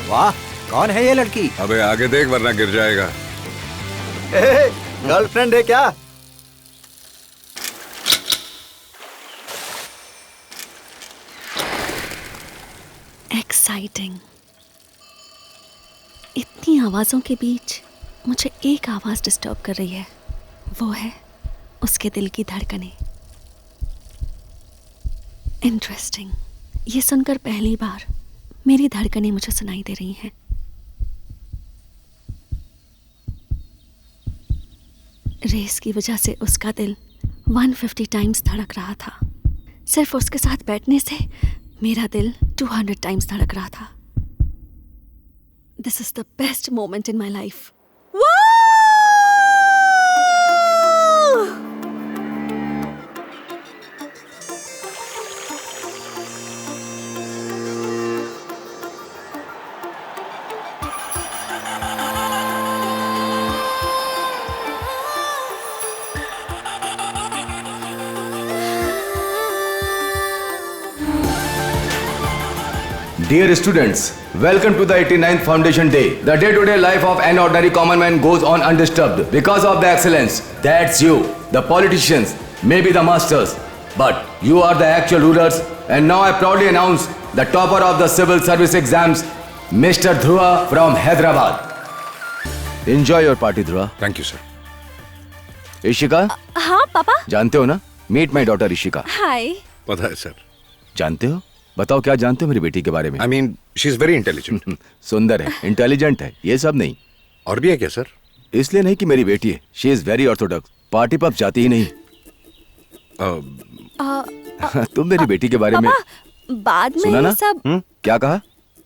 वाह, कौन है ये लड़की? अबे आगे देख वरना गिर जाएगा। गर्लफ्रेंड है क्या? एक्साइटिंग। इतनी आवाजों के बीच मुझे एक आवाज डिस्टर्ब कर रही है, वो है उसके दिल की धड़कनें। इंटरेस्टिंग, ये सुनकर पहली बार मेरी धड़कनें मुझे सुनाई दे रही हैं। रेस की वजह से उसका दिल 150 टाइम्स धड़क रहा था। सिर्फ उसके साथ बैठने से मेरा दिल 200 टाइम्स धड़क रहा था। This is the best moment in my life. Dear students, welcome to the 89th Foundation Day. The day-to-day life of an ordinary common man goes on undisturbed because of the excellence. That's you. The politicians may be the masters, but you are the actual rulers. And now I proudly announce the topper of the civil service exams, Mr. Dhruva from Hyderabad. Enjoy your party, Dhruva. Thank you sir. Ishika, हाँ पापा। जानते हो ना? Meet my daughter Ishika. हाय। पता है sir. जानते हो? बताओ क्या जानते हो मेरी बेटी के बारे में? I mean she is very intelligent. सुंदर है, इंटेलिजेंट है, ये सब नहीं। और भी है क्या सर? इसलिए नहीं कि मेरी बेटी है, she is very Orthodox, party pub जाती ही नहीं। तुम मेरी बेटी के बारे में बाद में सुना ना? सब क्या कहा?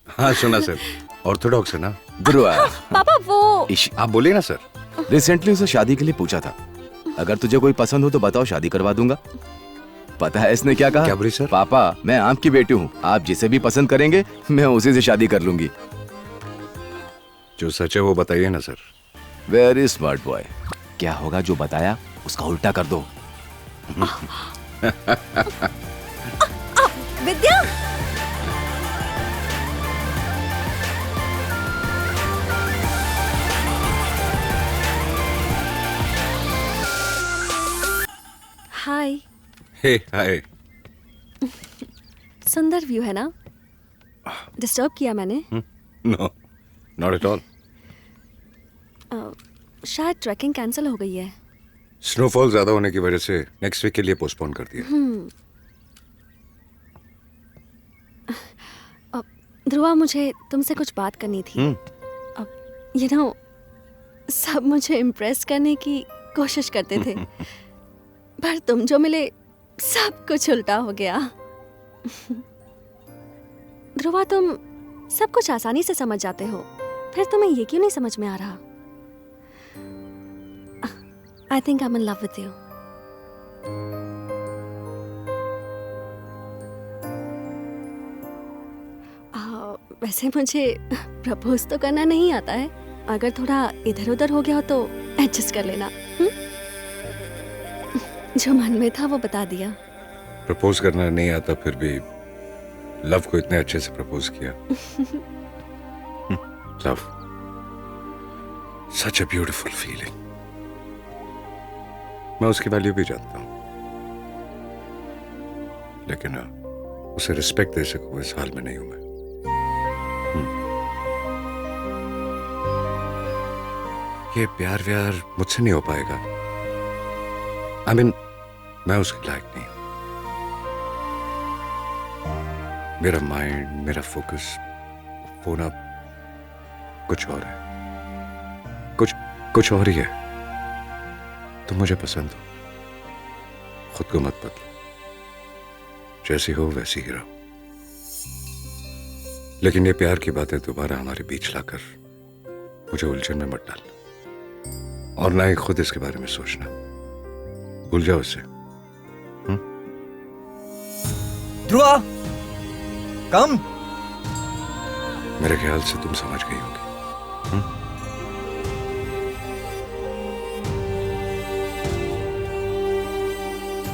हाँ सुना सर, ऑर्थोडॉक्स है ना। ध्रुवा, पापा वो आप बोलिए ना सर। रिसेंटली उसे शादी के लिए पूछा था, अगर तुझे कोई पसंद हो तो बताओ, शादी करवा दूंगा। पता है इसने क्या कहा? क्या बोली सर? पापा मैं आपकी बेटी हूँ, आप जिसे भी पसंद करेंगे मैं उसी से शादी कर लूंगी। जो सच है वो बताइए ना सर। Very smart boy. क्या होगा जो बताया उसका उल्टा कर दो। विद्या। हाय। हे हाय। सुंदर व्यू है ना? डिस्टर्ब किया मैंने? No, not at all. शायद ट्रैकिंग कैंसिल हो गई है। स्नोफॉल ज्यादा होने की वजह से नेक्स्ट वीक के लिए पोस्टपोन कर दिया। ध्रुवा मुझे तुमसे कुछ बात करनी थी। यू नो सब मुझे इम्प्रेस करने की कोशिश करते थे पर तुम जो मिले सब कुछ उल्टा हो गया। ध्रुवा तुम सब कुछ आसानी से समझ जाते हो, फिर तुम्हें ये क्यों नहीं समझ में आ रहा? I think I am in love with you. वैसे मुझे प्रपोज तो करना नहीं आता है, अगर थोड़ा इधर उधर हो गया हो तो एडजस्ट कर लेना। जो मन में था वो बता दिया। प्रपोज करना नहीं आता फिर भी लव को इतने अच्छे से प्रपोज किया। Love, such a beautiful feeling. मैं उसकी वैल्यू भी जानता हूं, लेकिन उसे रिस्पेक्ट दे सकूं इस हाल में नहीं हूं मैं। ये प्यार व्यार मुझसे नहीं हो पाएगा। आई मीन मैं उसके लायक नहीं। मेरा माइंड, मेरा फोकस वो ना कुछ और है, कुछ और ही है। तुम मुझे पसंद हो, खुद को मत बदलो, जैसी हो वैसी ही रहो। लेकिन ये प्यार की बातें दोबारा हमारे बीच लाकर मुझे उलझन में मत डालना, और ना ही खुद इसके बारे में सोचना। भूल जाओ इसे। ध्रुवा, कम। मेरे ख्याल से तुम समझ गई होगी।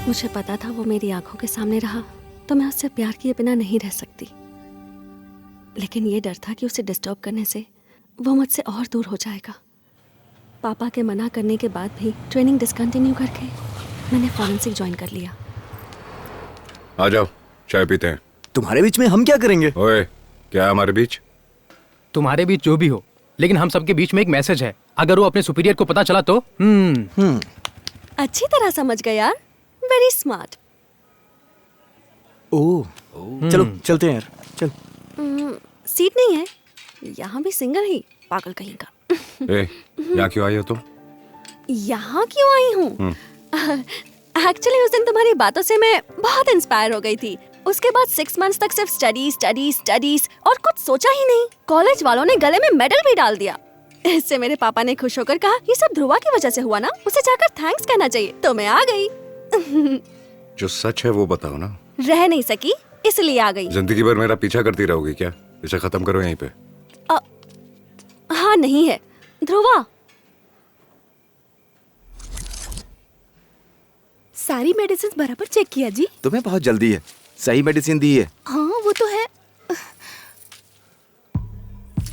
मुझे पता था वो मेरी आंखों के सामने रहा तो मैं उससे प्यार किए बिना नहीं रह सकती, लेकिन ये डर था कि उसे डिस्टर्ब करने से वो मुझसे और दूर हो जाएगा। पापा के मना करने के बाद भी ट्रेनिंग डिसकंटिन्यू करके मैंने फॉरेंसिक ज्वाइन कर लिया। आ जाओ, चाय पीते हैं। तुम्हारे बीच में हम क्या करेंगे? ओए, क्या है हमारे बीच? तुम्हारे बीच जो भी हो, लेकिन हम सबके बीच में एक मैसेज है। अगर वो अपने सुपीरियर को पता चला तो अच्छी तरह समझ गए यार, वेरी स्मार्ट। ओह, चलो चलते हैं यार, चल। सीट नहीं है यहाँ भी, सिंगल ही, पागल कहीं का। ए, यहाँ क्यों आई हो तुम? यहाँ क्यों आई हूँ? एक्चुअली उस दिन तुम्हारी बातों से मैं बहुत इंस्पायर हो गई थी। उसके बाद 6 मंथ्स तक सिर्फ स्टडीज और कुछ सोचा ही नहीं। कॉलेज वालों ने गले में मेडल भी डाल दिया। इससे मेरे पापा ने खुश होकर कहा, ये सब ध्रुवा की वजह से हुआ ना, उसे जाकर थैंक्स कहना चाहिए। तो मैं आ गई। जो सच है वो बताओ ना। रह नहीं सकी इसलिए आ गई। जिंदगी भर मेरा पीछा करती रहोगी क्या? इसे खत्म करो यहीं पे। हाँ नहीं है ध्रुवा। सारी मेडिसिन बराबर चेक किया जी? तुम्हें बहुत जल्दी है, सही मेडिसिन दी है। हाँ वो तो है।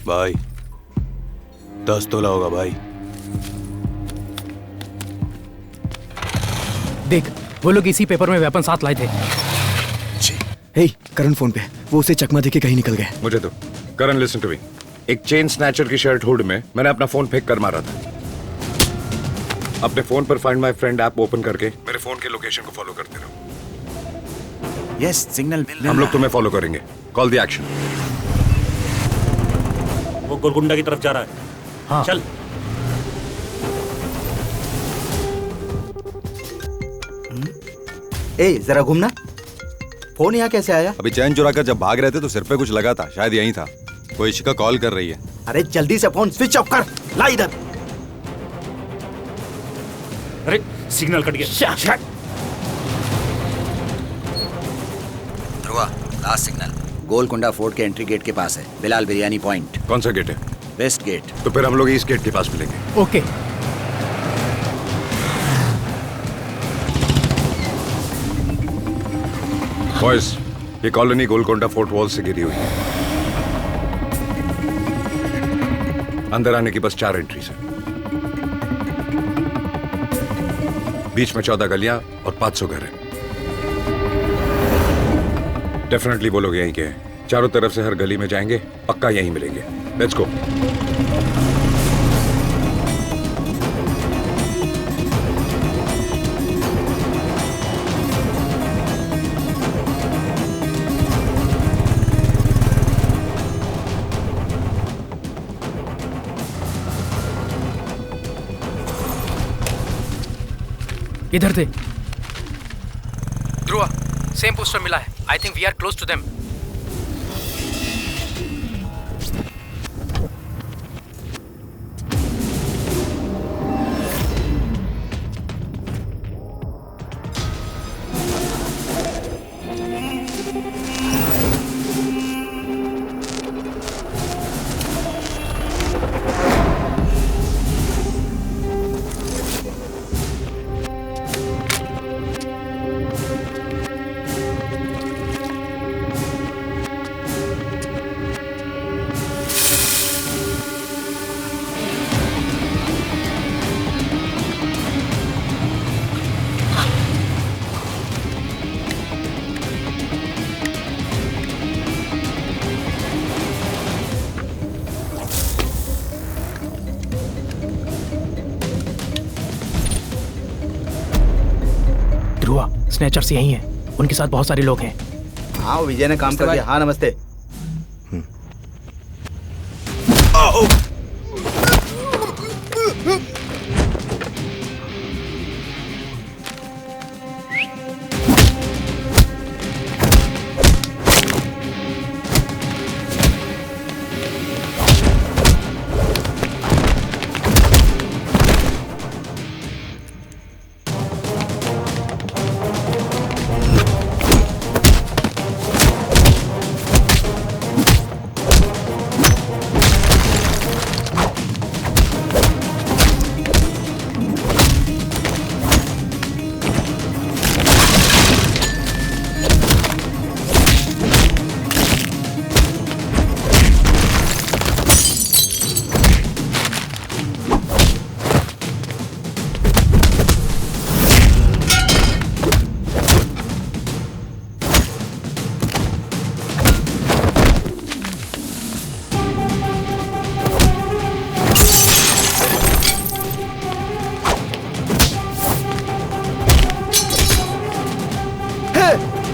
भाई 10 तोला होगा भाई। देख, वो लोग इसी पेपर में वेपन साथ लाए थे। हे, करण फोन पे, वो उसे चकमा देके कहीं निकल गए। मुझे तो करण, लिसन टू मी। एक चेन स्नैचर की शर्ट हुड में मैंने अपना फोन फेंक कर मारा था। अपने फोन पर find my friend app open करके मेरे फोन के लोकेशन को फॉलो करते रहो। यस, सिग्नल मिल रहा। हम लोग तुम्हें फॉलो करेंगे। Call the action. वो गोलकुंडा की तरफ जा रहा है। हाँ। चल। ए, जरा घूमना। फोन यहाँ कैसे आया? अभी चैन चुरा कर जब भाग रहे थे तो सिर पे कुछ लगा था, शायद यहीं था। कोई इशिका कॉल कर रही है। अरे जल्दी से फोन स्विच ऑफ कर, ला इधर। अरे सिग्नल कट गया। Dhruva, last signal Golconda fort के एंट्री गेट के पास है, बिलाल बिरयानी पॉइंट। कौन सा गेट है? West gate. तो फिर हम लोग इस गेट के पास मिलेंगे। ओके। बॉयज, ये कॉलोनी गोलकोंडा फोर्ट वॉल से घिरी हुई है। अंदर आने की बस 4 एंट्रीज है। बीच में 14 गलियां और 500 घर हैं। डेफिनेटली वो लोग यहीं के हैं। चारों तरफ से हर गली में जाएंगे, पक्का यहीं मिलेंगे। Let's go. इधर थे। ध्रुवा, सेम पोस्टर मिला है। I think we are close to them. Snatchers यही हैं। उनके साथ बहुत सारे लोग हैं। हाँ, विजय ने काम कर दिया। हाँ, नमस्ते।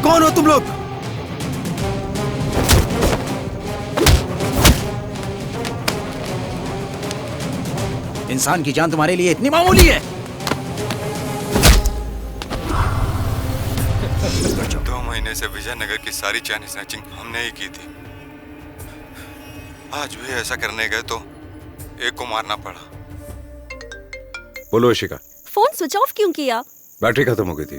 कौन हो तुम लोग? इंसान की जान तुम्हारे लिए इतनी मामूली है? 2 महीने से विजयनगर की सारी चैन स्नैचिंग हमने ही की थी। आज भी ऐसा करने गए तो एक को मारना पड़ा। बोलो इशिका, फोन स्विच ऑफ क्यों किया? बैटरी खत्म हो गई थी।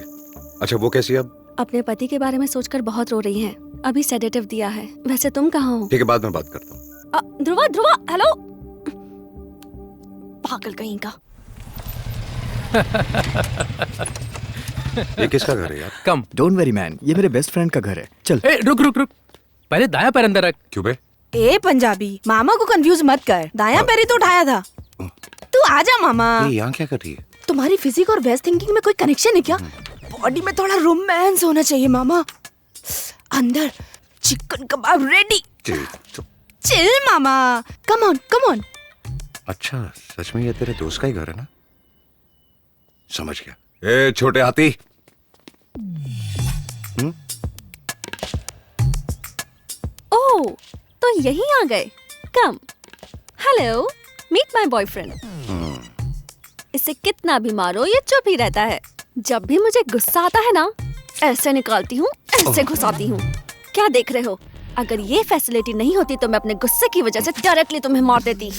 अच्छा वो कैसी है अब? अपने पति के बारे में सोचकर बहुत रो रही हैं। अभी सेडेटिव दिया है। वैसे तुम कहाँ हो? ठीक है, बाद में बात करता हूँ। ध्रुवा ध्रुवा, हेलो। पागल कहीं का। ये किसका घर है यार? कम। डोंट वेरी मैन, ये मेरे बेस्ट फ्रेंड का घर है। चल। ए, रुक रुक रुक, पहले दाया पैर अंदर रख। क्यों बे? ए पंजाबी, मामा को कंफ्यूज मत कर। दाया पैर ही तो उठाया था। तू आजा मामा। ये यहाँ क्या कर रही है? तुम्हारी फिजिक और वेस्ट थिंकिंग में कोई कनेक्शन है क्या? बॉडी में थोड़ा रोमांस होना चाहिए मामा। अंदर chicken kebab ready. Chill mama, come on come on. अच्छा सच में ये तेरे दोस्त का ही घर है ना? समझ गया। ए छोटे हाथी, ओह, तो यहीं आ गए। Come. Hello, meet my boyfriend. इसे कितना भी मारो ये चुप ही रहता है। जब भी मुझे गुस्सा आता है ना, ऐसे निकालती हूँ, ऐसे घुसाती हूँ। क्या देख रहे हो? अगर ये फैसिलिटी नहीं होती तो मैं अपने गुस्से की वजह से डायरेक्टली तुम्हें मार देती।